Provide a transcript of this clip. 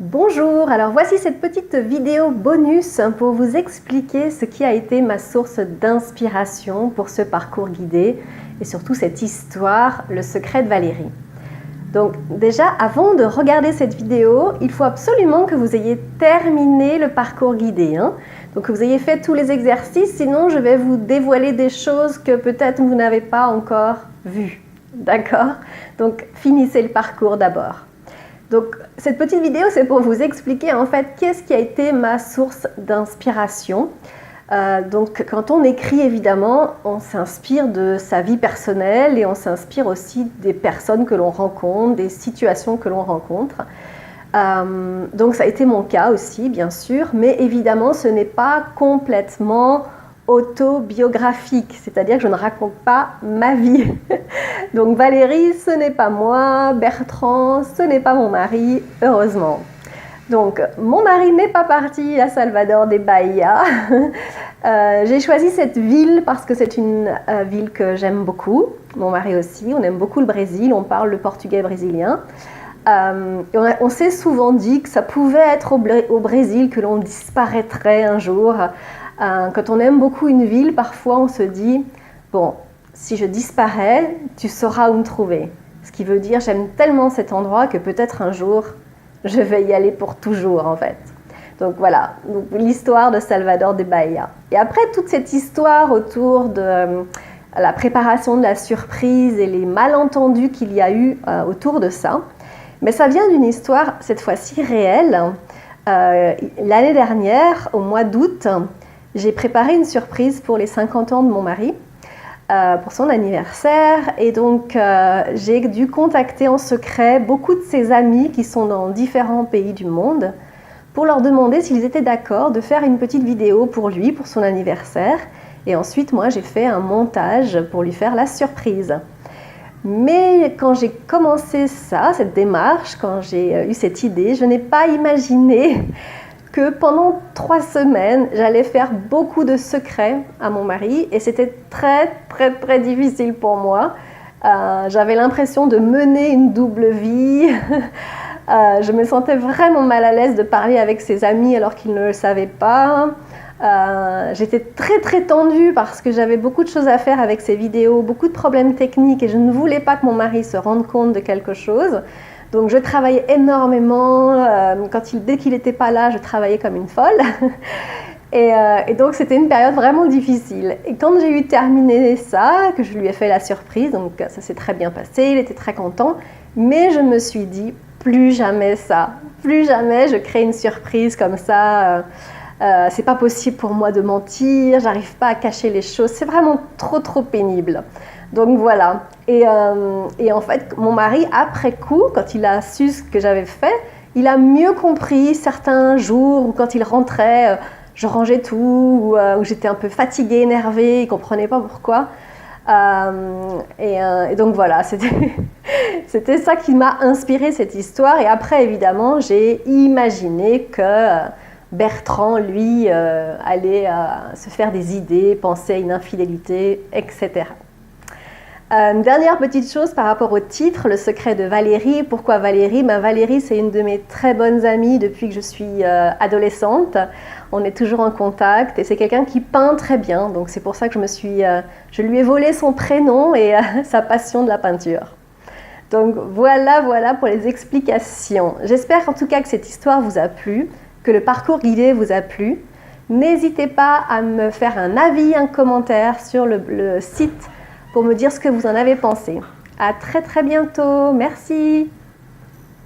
Bonjour, alors voici cette petite vidéo bonus pour vous expliquer ce qui a été ma source d'inspiration pour ce parcours guidé et surtout cette histoire, le secret de Valérie. Donc déjà, avant de regarder cette vidéo, il faut absolument que vous ayez terminé le parcours guidé. Donc que vous ayez fait tous les exercices, sinon je vais vous dévoiler des choses que peut-être vous n'avez pas encore vues. D'accord? Donc finissez le parcours d'abord. Donc cette petite vidéo, c'est pour vous expliquer en fait qu'est-ce qui a été ma source d'inspiration. Donc quand on écrit, évidemment, on s'inspire de sa vie personnelle et on s'inspire aussi des personnes que l'on rencontre, des situations que l'on rencontre. Donc ça a été mon cas aussi, bien sûr, mais évidemment ce n'est pas complètement autobiographique, c'est-à-dire que je ne raconte pas ma vie. Donc Valérie, ce n'est pas moi, Bertrand, ce n'est pas mon mari, heureusement. Donc mon mari n'est pas parti à Salvador de Bahia. J'ai choisi cette ville parce que c'est une ville que j'aime beaucoup. Mon mari aussi, on aime beaucoup le Brésil, on parle le portugais brésilien. On s'est souvent dit que ça pouvait être au Brésil que l'on disparaîtrait un jour. Quand on aime beaucoup une ville, parfois on se dit « Bon, si je disparais, tu sauras où me trouver. » Ce qui veut dire « J'aime tellement cet endroit que peut-être un jour, je vais y aller pour toujours en fait. » Donc voilà, l'histoire de Salvador de Bahia. Et après toute cette histoire autour de la préparation de la surprise et les malentendus qu'il y a eu autour de ça, mais ça vient d'une histoire cette fois-ci réelle. L'année dernière, au mois d'août, j'ai préparé une surprise pour les 50 ans de mon mari, pour son anniversaire, et donc j'ai dû contacter en secret beaucoup de ses amis qui sont dans différents pays du monde pour leur demander s'ils étaient d'accord de faire une petite vidéo pour lui, pour son anniversaire, et ensuite moi j'ai fait un montage pour lui faire la surprise. Mais quand j'ai commencé cette démarche, quand j'ai eu cette idée, je n'ai pas imaginé que pendant 3 semaines, j'allais faire beaucoup de secrets à mon mari et c'était très difficile pour moi. J'avais l'impression de mener une double vie. Je me sentais vraiment mal à l'aise de parler avec ses amis alors qu'ils ne le savaient pas. J'étais très tendue parce que j'avais beaucoup de choses à faire avec ces vidéos, beaucoup de problèmes techniques et je ne voulais pas que mon mari se rende compte de quelque chose. Donc je travaillais énormément, dès qu'il n'était pas là, je travaillais comme une folle. Et donc c'était une période vraiment difficile. Et quand j'ai eu terminé ça, que je lui ai fait la surprise, donc ça s'est très bien passé, il était très content, mais je me suis dit, plus jamais ça, plus jamais je crée une surprise comme ça. C'est pas possible pour moi de mentir, j'arrive pas à cacher les choses, c'est vraiment trop pénible. Donc voilà, et en fait mon mari après coup, quand il a su ce que j'avais fait, il a mieux compris certains jours où quand il rentrait, je rangeais tout, où j'étais un peu fatiguée, énervée, il comprenait pas pourquoi. Et donc voilà, c'était ça qui m'a inspiré cette histoire. Et après évidemment j'ai imaginé que Bertrand, lui, allait se faire des idées, penser à une infidélité, etc. Une dernière petite chose par rapport au titre, le secret de Valérie. Pourquoi Valérie? Valérie, c'est une de mes très bonnes amies depuis que je suis adolescente. On est toujours en contact et c'est quelqu'un qui peint très bien. Donc c'est pour ça que je lui ai volé son prénom et sa passion de la peinture. Donc voilà pour les explications. J'espère en tout cas que cette histoire vous a plu, que le parcours guidé vous a plu. N'hésitez pas à me faire un avis, un commentaire sur le site pour me dire ce que vous en avez pensé. À très bientôt, merci.